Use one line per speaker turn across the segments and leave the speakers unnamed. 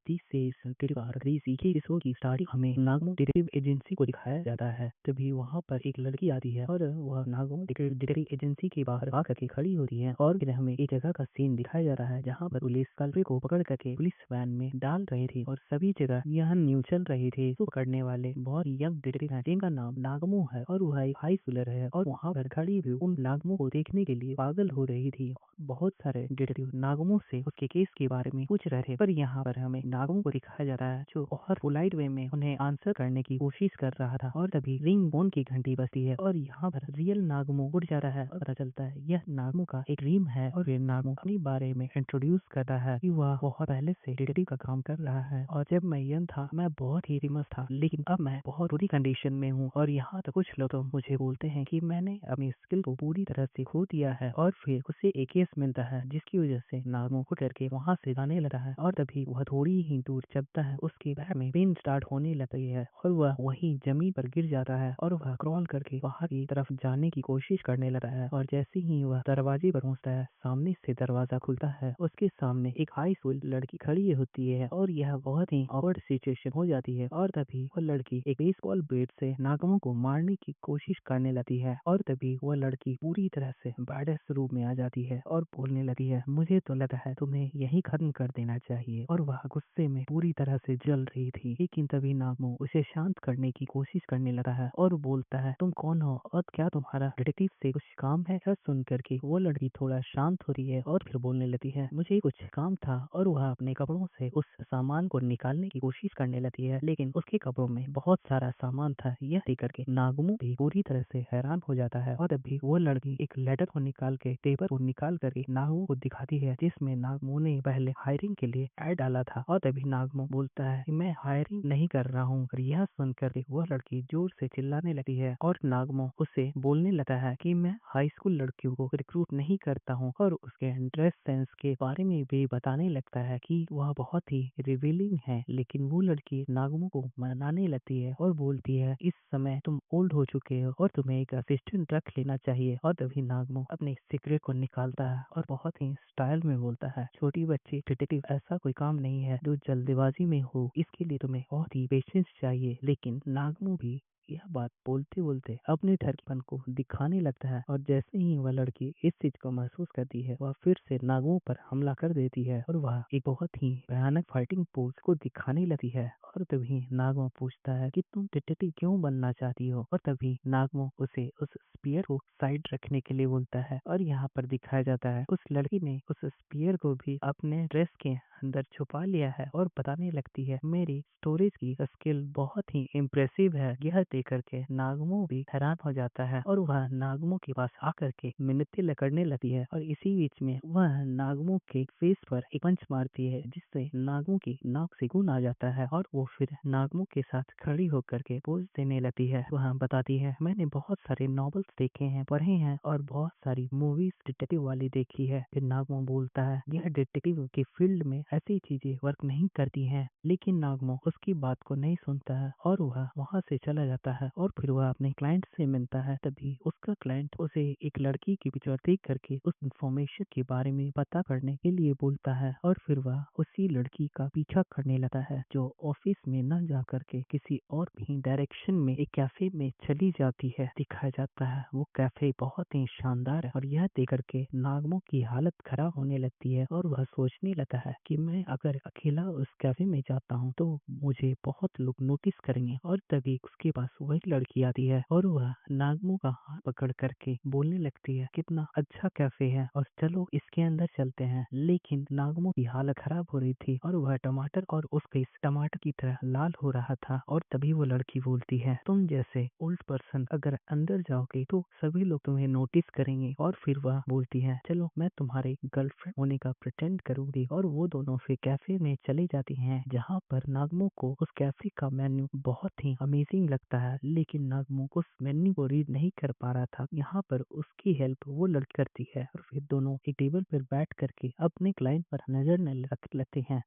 30 से 37 बार करीब सीखे एपिसोड की स्टार्टिंग हमें नागमो डिटेक्टिव एजेंसी को दिखाया जाता है। तभी वहाँ पर एक लड़की आती है और वह नागमो डिटेक्टिव एजेंसी के बाहर आकर के खड़ी होती है और फिर हमें एक जगह का सीन दिखाया जा रहा है जहाँ पर पुलिस कल्प्रिट को पकड़ करके पुलिस वैन में डाल रहे थे और सभी जगह यह न्यूज चल रही थी। तो पकड़ने वाले बहुत यंग डिटेक्टिव है जिनका नाम नागमो है और वह एक हाई स्कूलर है और वहाँ पर खड़ी भी उन नागमो को देखने के लिए पागल हो रही थी। बहुत सारे डिटेक्टिव नागमो से उसके केस के बारे में पूछ रहे थे, पर यहाँ पर हमें नागमो को दिखाया जा रहा है जो बहुत पोलाइट वे में उन्हें आंसर करने की कोशिश कर रहा था। और तभी रिंग बोन की घंटी बजती है और यहाँ पर रियल नागमो उठ जाता है और पता चलता है यह नागमो का एक ड्रीम है। और फिर नागमो अपने बारे में इंट्रोड्यूस करता है कि वह बहुत पहले से डिटेक्टिव का काम कर रहा है और जब मैं यंग था मैं बहुत ही फेमस था, लेकिन अब मैं बहुत बुरी कंडीशन में हूँ और यहाँ तक कुछ लोग तो मुझे बोलते हैं कि मैंने अपनी स्किल को पूरी तरह से खो दिया है। और फिर उसे एक केस मिलता है जिसकी वजह से नागमो उठ करके वहाँ से जाने लगता है और तभी वह थोड़ी ही दूर चलता है उसके पैर में पेन स्टार्ट होने लगती है और वह वहीं जमीन पर गिर जाता है और वह क्रॉल करके बाहर की तरफ जाने की कोशिश करने लगता है। और जैसे ही वह दरवाजे पर पहुंचता है सामने से दरवाजा खुलता है, उसके सामने एक हाई स्कूल लड़की खड़ी होती है और यह बहुत ही ऑकवर्ड सिचुएशन हो जाती है। और तभी वह लड़की एक बेसबॉल बैट से नागमो को मारने की कोशिश करने लगती है और तभी वह लड़की पूरी तरह से बैडेस्ट रूप में आ जाती है और बोलने लगती है मुझे तो लगता है तुम्हें यही खत्म कर देना चाहिए। और वह गुस्से में पूरी तरह से जल रही थी, लेकिन तभी नागमो उसे शांत करने की कोशिश करने लगा है और बोलता है तुम कौन हो और क्या तुम्हारा डिटेक्टिव से कुछ काम है। यह सुन करके वो लड़की थोड़ा शांत हो रही है और फिर बोलने लगती है मुझे कुछ काम था और वह अपने कपड़ों से उस सामान को निकालने की कोशिश करने लगती है, लेकिन उसके कपड़ों में बहुत सारा सामान था। यह देख करके नागमो भी पूरी तरह से हैरान हो जाता है और तभी वो लड़की एक लेटर को निकाल के पेपर को निकाल करके नागमो को दिखाती है जिसमें नागमो ने पहले हायरिंग के लिए ऐड डाला था। और तभी नागमो बोलता है कि मैं हायरिंग नहीं कर रहा हूँ। और यह सुनकर वह लड़की जोर से चिल्लाने लगती है और नागमो उसे बोलने लगता है कि मैं हाई स्कूल लड़कियों को रिक्रूट नहीं करता हूँ और उसके ड्रेस सेंस के बारे में भी बताने लगता है कि वह बहुत ही रिवीलिंग है। लेकिन वो लड़की नागमो को मनाने लगती है और बोलती है इस समय तुम ओल्ड हो चुके हो और तुम्हें एक असिस्टेंट रख लेना चाहिए। और तभी नागमो अपने सीक्रेट को निकालता है और बहुत ही स्टाइल में बोलता है छोटी बच्ची डिटेक्टिव ऐसा कोई काम नहीं है जो जल्दबाजी में हो, इसके लिए तुम्हें बहुत ही पेशेंस चाहिए। लेकिन नागमो भी यह बात बोलते बोलते अपने ठरकीपन को दिखाने लगता है और जैसे ही वह लड़की इस चीज को महसूस करती है वह फिर से नागमो पर हमला कर देती है और वह एक बहुत ही भयानक फाइटिंग पोज को दिखाने लगती है। और तभी नागमो पूछता है कि तुम डिटेक्टिव क्यों बनना चाहती हो। और तभी नागमो उसे उस स्पीयर को साइड रखने के लिए बोलता है और यहाँ पर दिखाया जाता है उस लड़की ने उस स्पीयर को भी अपने ड्रेस के अंदर छुपा लिया है और बताने लगती है मेरी स्टोरेज की स्किल बहुत ही इम्प्रेसिव है। यह देख करके नागमो भी हैरान हो जाता है और वह नागमो के पास आकर के मिन्नतें करने लगती है और इसी बीच में वह नागमो के फेस पर एक पंच मारती है जिससे नागमो की नाक से खून आ जाता है और वो फिर नागमो के साथ खड़ी होकर के पोज देने लगती है। वह बताती है मैंने बहुत सारे नॉवेल्स देखे हैं, पढ़े हैं और बहुत सारी मूवीज डिटेक्टिव वाली देखी है। फिर नागमो बोलता है यह डिटेक्टिव के फील्ड में ऐसी चीजें वर्क नहीं करती हैं, लेकिन नागमो उसकी बात को नहीं सुनता है और वह वहाँ से चला जाता है और फिर वह अपने क्लाइंट से मिलता है। तभी उसका क्लाइंट उसे एक लड़की की पिक्चर देख करके उस इंफॉर्मेशन के बारे में पता करने के लिए बोलता है और फिर वह उसी लड़की का पीछा करने लगता है जो ऑफिस में न जा करके किसी और भी डायरेक्शन में एक कैफे में चली जाती है। दिखाया जाता है वो कैफे बहुत ही शानदार है और यह देख करके नागमो की हालत खराब होने लगती है और वह सोचने लगता है कि मैं अगर अकेला उस कैफे में जाता हूँ तो मुझे बहुत लोग नोटिस करेंगे। और तभी उसके पास वही लड़की आती है और वह नागमो का हाथ पकड़ करके बोलने लगती है कितना अच्छा कैफे है और चलो इसके अंदर चलते हैं। लेकिन नागमो की हालत खराब हो रही थी और वह टमाटर और उसके टमाटर की तरह लाल हो रहा था। और तभी वो लड़की बोलती है तुम जैसे ओल्ड पर्सन अगर अंदर जाओगे तो सभी लोग तुम्हें नोटिस करेंगे। और फिर वह बोलती है चलो मैं तुम्हारे गर्लफ्रेंड होने का प्रिटेंड करूंगी और वो दोनों फिर कैफे में चली जाती हैं जहाँ पर नागमो को उस कैफे का मेन्यू बहुत ही अमेजिंग लगता है, लेकिन नागमो उस मेन्यू को रीड नहीं कर पा रहा था। यहाँ पर उसकी हेल्प वो लड़की करती है और फिर दोनों एक टेबल पर बैठ करके अपने क्लाइंट पर नजर रख लेते हैं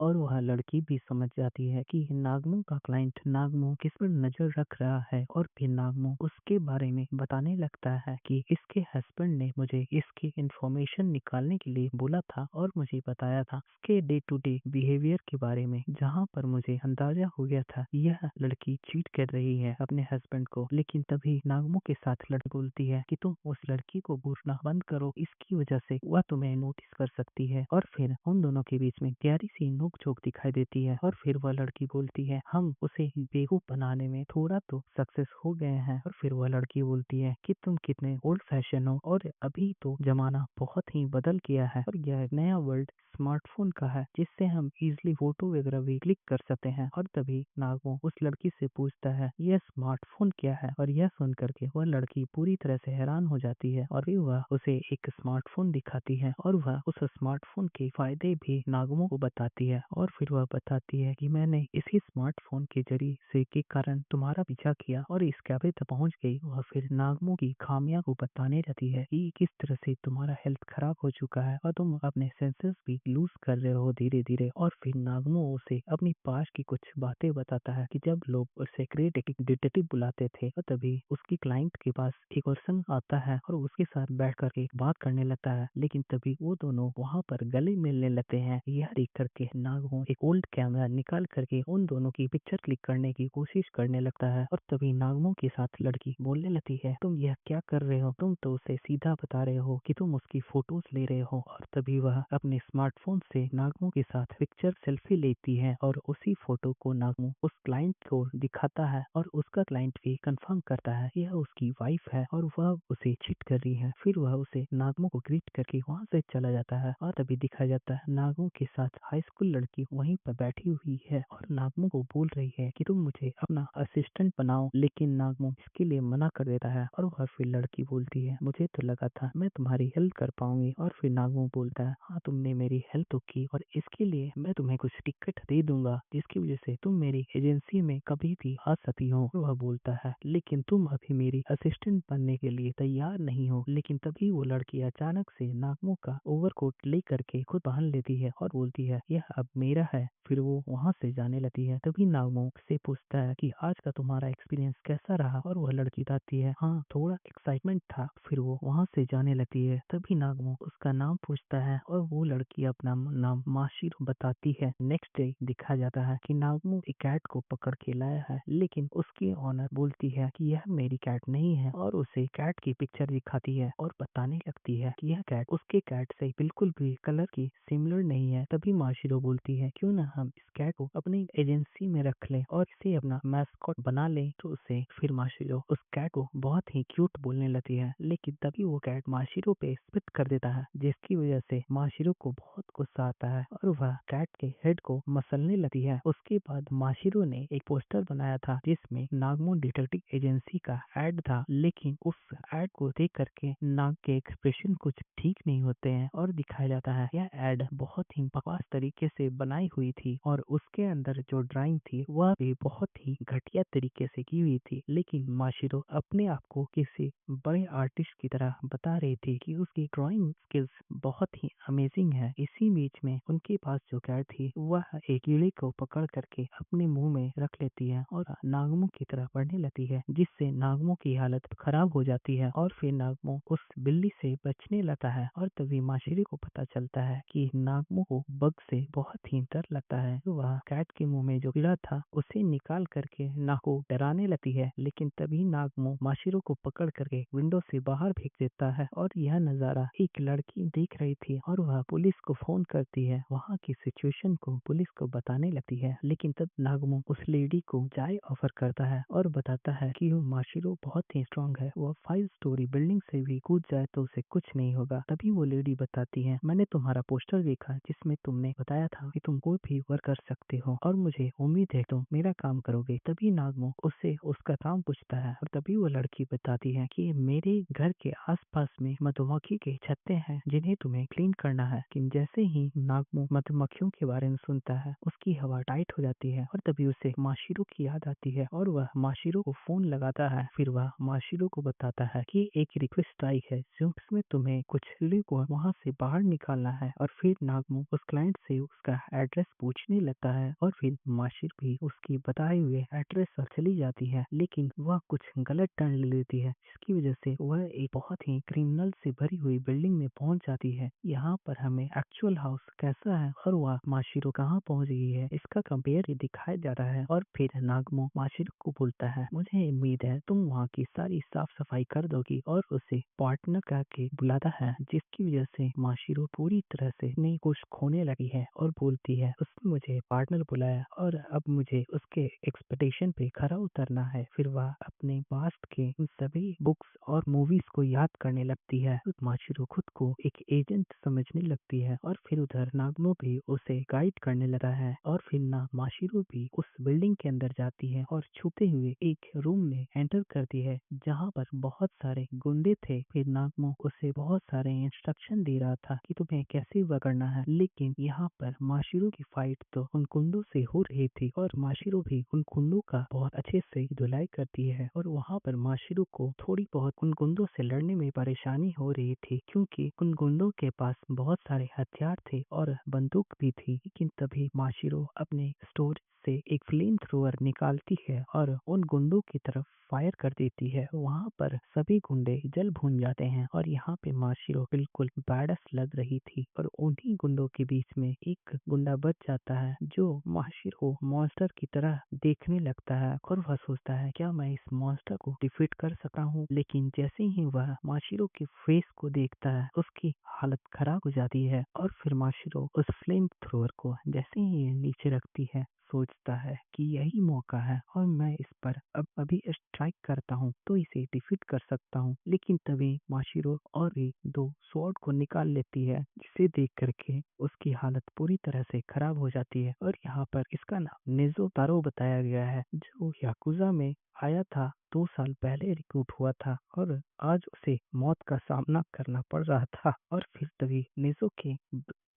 और वह लड़की भी समझ जाती है कि नागमो का क्लाइंट नागमो किस पर नजर रख रहा है और फिर नागमो उसके बारे में बताने लगता है कि इसके हस्बैंड ने मुझे इसकी इंफॉर्मेशन निकालने के लिए बोला था और मुझे बताया था इसके डे टू डे बिहेवियर के बारे में, जहाँ पर मुझे अंदाजा हो गया था यह लड़की चीट कर रही है अपने हस्बैंड को। लेकिन तभी नागमो के साथ लड़की बोलती है कि तुम उस लड़की को घूरना बंद करो, इसकी वजह से वह तुम्हें नोटिस कर सकती है। और फिर उन दोनों के बीच में गहरी सी नोक-झोंक दिखाई देती है और फिर वह लड़की बोलती है हम उसे बेवकूफ बनाने में थोड़ा तो सक्सेस हो गए हैं। और फिर वह लड़की बोलती है कि तुम कितने ओल्ड फैशन हो और अभी तो जमाना बहुत ही बदल गया है और यह नया वर्ल्ड स्मार्टफोन का है जिससे हम इजिली फोटो वगैरह भी क्लिक कर सकते हैं। और तभी नागमो उस लड़की से पूछता है यह स्मार्टफोन क्या है, और यह सुन करके वह लड़की पूरी तरह से हैरान हो जाती है और फिर वह उसे एक स्मार्टफोन दिखाती है और वह उस स्मार्टफोन के फायदे भी नागमो को बताती है। और फिर वह बताती है कि मैंने इसी स्मार्टफोन के जरिए से के कारण तुम्हारा पीछा किया और इस कैफे तक पहुंच गई। वह फिर नागमो की खामियां को बताने रहती है कि किस तरह से तुम्हारा हेल्थ खराब हो चुका है और तुम अपने सेंसेस भी लूज कर रहे हो धीरे धीरे। और फिर नागमो उसे अपनी पास की कुछ बातें बताता है कि जब लोग उसे ग्रेट डिटेक्टिव बुलाते थे और तभी उसकी क्लाइंट के पास एक पर्सन आता है और उसके साथ बैठ करके बात करने लगता है। लेकिन तभी वो दोनों वहाँ पर गले मिलने लगते हैं। यह देख करके नागमो एक ओल्ड कैमरा निकाल करके उन दोनों की पिक्चर क्लिक करने की कोशिश करने लगता है और तभी नागमो के साथ लड़की बोलने लगती है तुम यह क्या कर रहे हो, तुम तो उसे सीधा बता रहे हो कि तुम उसकी फोटोज ले रहे हो। और तभी वह अपने स्मार्टफोन से नागमो के साथ पिक्चर सेल्फी लेती है और उसी फोटो को नागमो उस क्लाइंट को दिखाता है और उसका क्लाइंट भी कंफर्म करता है यह उसकी वाइफ है और वह उसे चीट कर रही है। फिर वह उसे नागमो को ग्रीट करके वहाँ से चला जाता है और तभी दिखाया जाता है नागमो के साथ हाई स्कूल लड़की वहीं पर बैठी हुई है और नागमो को बोल रही है कि तुम मुझे अपना असिस्टेंट बनाओ। लेकिन नागमो इसके लिए मना कर देता है और वह फिर लड़की बोलती है मुझे तो लगा था मैं तुम्हारी हेल्प कर पाऊंगी। और फिर नागमो बोलता है हाँ तुमने मेरी हेल्प तो की और इसके लिए मैं तुम्हें कुछ टिकट दे दूंगा जिसकी वजह से तुम मेरी एजेंसी में कभी भी आ सकती हो। वह बोलता है लेकिन तुम अभी मेरी असिस्टेंट बनने के लिए तैयार नहीं हो। लेकिन तभी वो लड़की अचानक से नागमो का ओवरकोट ले करके खुद पहन लेती है और बोलती है यह अब मेरा है। फिर वो वहाँ से जाने लगती है। तभी नागमो से पूछता है कि आज का तुम्हारा एक्सपीरियंस कैसा रहा और वह लड़की बताती है हाँ थोड़ा एक्साइटमेंट था। फिर वो वहाँ से जाने लगती है। तभी नागमो उसका नाम पूछता है और वो लड़की अपना नाम माशिरो बताती है। नेक्स्ट डे दिखा जाता है कि नागमो एक कैट को पकड़ के लाया है, लेकिन उसकी ऑनर बोलती है कि यह मेरी कैट नहीं है और उसे कैट की पिक्चर दिखाती है और बताने लगती है कि यह कैट उसके कैट से बिल्कुल भी कलर की सिमिलर नहीं है। तभी माशिरो बोलती है क्यों ना हम इस कैट को अपनी एजेंसी में रख लें और इसे अपना मैस्कॉट बना लें। तो उसे फिर माशिरो उस कैट को बहुत ही क्यूट बोलने लगती है। लेकिन तभी वो कैट माशिरो पे स्पिट कर देता है जिसकी वजह से माशिरो को बहुत गुस्सा आता है और वह कैट के हेड को मसलने लगती है। उसके बाद माशिरो ने एक पोस्टर बनाया था जिसमें नागमो डिटेक्टिव एजेंसी का एड था, लेकिन उस एड को देख करके नाग के एक्सप्रेशन कुछ ठीक नहीं होते हैं और दिखाया जाता है यह एड बहुत ही बकवास तरीके से बनाई हुई थी और उसके अंदर जो ड्राइंग थी वह भी बहुत ही घटिया तरीके से की हुई थी। लेकिन माशिरो अपने आप को किसी बड़े आर्टिस्ट की तरह बता रही थी कि उसकी ड्राइंग स्किल्स बहुत ही अमेजिंग है। इसी बीच में उनके पास जो कैट थी वह एक कीड़े को पकड़ करके अपने मुंह में रख लेती है और नागमो की तरह बढ़ने लगती है जिससे नागमो की हालत खराब हो जाती है और फिर नागमो उस बिल्ली से बचने लगता है। और तभी माशिरो को पता चलता है कि नागमो को बग से बहुत ही डर लगता है। तो वह कैट के मुंह में जो कीड़ा था उसे निकाल करके नाग को डराने लगती है। लेकिन तभी नागमो माशिरो को पकड़ करके विंडो से बाहर फेंक देता है और यह नजारा एक लड़की देख रही थी और वह पुलिस को फोन करती है, वहाँ की सिचुएशन को पुलिस को बताने लगती है। लेकिन तब नागमो उस लेडी को चाय ऑफर करता है और बताता है कि माशिरो बहुत ही स्ट्रांग है, वह 5 स्टोरी बिल्डिंग से भी कूद जाए तो उसे कुछ नहीं होगा। तभी वो लेडी बताती है मैंने तुम्हारा पोस्टर देखा जिसमें तुमने बताया था कि तुम कोई भी वर्क कर सकते हो और मुझे उम्मीद है तुम मेरा काम करोगे। तभी नागमो उससे उसका काम पूछता है और तभी वो लड़की बताती है कि मेरे घर के आसपास में मधुमक्खी के छत्ते हैं जिन्हें तुम्हें क्लीन करना है। लेकिन जैसे ही नागमो मधुमक्खियों के बारे में सुनता है उसकी हवा टाइट हो जाती है और तभी उसे माशिरो की याद आती है और वह माशिरो को फोन लगाता है। फिर वह माशिरो को बताता है कि एक रिक्वेस्ट आई है जिसमें तुम्हें कुछ कीड़े को वहाँ से बाहर निकालना है और फिर नागमो उस क्लाइंट से उसका उसका एड्रेस पूछने लगता है और फिर माशिरो भी उसकी बताए हुए एड्रेस पर चली जाती है, लेकिन वह कुछ गलत टर्न ले लेती है, जिसकी वजह से वह एक बहुत ही क्रिमिनल से भरी हुई बिल्डिंग में पहुंच जाती है। यहाँ पर हमें एक्चुअल हाउस कैसा है और वह माशिरो कहाँ पहुंच गई है, इसका कंपेयर दिखाया जाता है। और फिर नागमो माशिरो को बोलता है, मुझे उम्मीद है तुम वहाँ की सारी साफ सफाई कर दोगी, और उसे पार्टनर कह के बुलाता है, जिसकी वजह से माशिरो पूरी तरह से अपनी होश खोने लगी है और बोलती है उसने मुझे पार्टनर बुलाया और अब मुझे उसके एक्सपेक्टेशन पे खरा उतरना है। फिर वह अपने पास्ट के उन सभी बुक्स और मूवीज को याद करने लगती है। माशिरो खुद को एक एजेंट समझने लगती है और फिर उधर नागमो भी उसे गाइड करने लगा है। और फिर ना माशिरो भी उस बिल्डिंग के अंदर जाती है और छुपते हुए एक रूम में एंटर करती है, जहाँ पर बहुत सारे गुंडे थे। फिर नागमो उसे बहुत सारे इंस्ट्रक्शन दे रहा था कि तुम्हें कैसे वह करना है, लेकिन यहाँ पर माशिरो की फाइट तो उन गुंडों से हो रही थी और माशिरो भी उन गुंडों का बहुत अच्छे से धुलाई करती है। और वहाँ पर माशिरो को थोड़ी बहुत उन गुंडों से लड़ने में परेशानी हो रही थी, क्योंकि उन गुंडों के पास बहुत सारे हथियार थे और बंदूक भी थी। लेकिन तभी माशिरो अपने स्टोर से एक फ्लेम थ्रोअर निकालती है और उन गुंडों की तरफ फायर कर देती है। वहाँ पर सभी गुंडे जल भून जाते हैं और यहाँ पे माशिरो बिल्कुल बैडस लग रही थी। और उन्हीं गुंडों के बीच में एक गुंडा बच जाता है, जो माशिरो मॉन्स्टर की तरह देखने लगता है और वह सोचता है क्या मैं इस मॉन्स्टर को डिफीट कर सकता हूँ। लेकिन जैसे ही वह माशिरो के फेस को देखता है, उसकी हालत खराब हो जाती है और फिर माशिरो उस फ्लेम थ्रोअर को जैसे ही नीचे रखती है, सोचता है कि यही मौका है और मैं इस पर अब अभी स्ट्राइक करता हूँ तो इसे डिफीट कर सकता हूँ। लेकिन तभी माशिरो और भी दो स्वॉर्ड को निकाल लेती है, जिसे देख करके उसकी हालत पूरी तरह से खराब हो जाती है। और यहाँ पर इसका नाम नेजो तारो बताया गया है, जो याकुजा में आया था, 2 साल पहले रिक्रूट हुआ था और आज उसे मौत का सामना करना पड़ रहा था। और फिर तभी नेजो के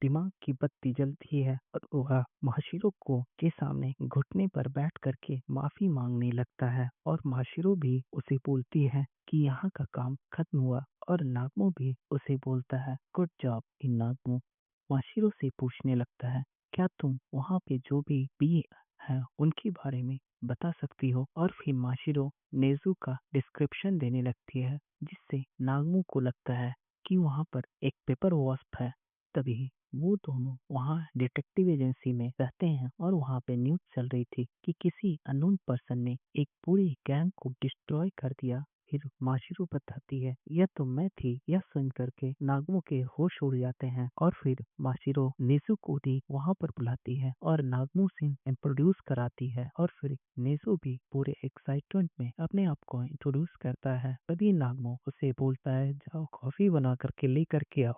दिमाग की बत्ती जलती है और वह माशिरो को के सामने घुटने पर बैठ करके माफी मांगने लगता है। और माशिरो भी उसे बोलती है कि यहाँ का काम खत्म हुआ। और नागमो भी उसे बोलता है गुड जॉब। नागमो माशिरो से पूछने लगता है क्या तुम वहाँ पे जो भी है उनके बारे में बता सकती हो। और फिर माशिरो नेजू का डिस्क्रिप्शन देने लगती है, जिससे नागमो को लगता है कि वहाँ पर एक पेपर वास्प है। तभी वो दोनों वहाँ डिटेक्टिव एजेंसी में रहते हैं और वहाँ पे न्यूज़ चल रही थी कि किसी अननोन पर्सन ने एक पूरी गैंग को डिस्ट्रॉय कर दिया। फिर माशिरो बताती है यह तो मैं थी। यह सुन करके नागमो के होश उड़ जाते हैं और फिर माशिरो नेजू को भी वहाँ पर बुलाती है और नागमो से इंट्रोड्यूस कराती है। और फिर नेजू भी पूरे एक्साइटमेंट में अपने आप को इंट्रोड्यूस करता है। तभी नागमो उसे बोलता है जाओ कॉफी बना करके ले करके आओ।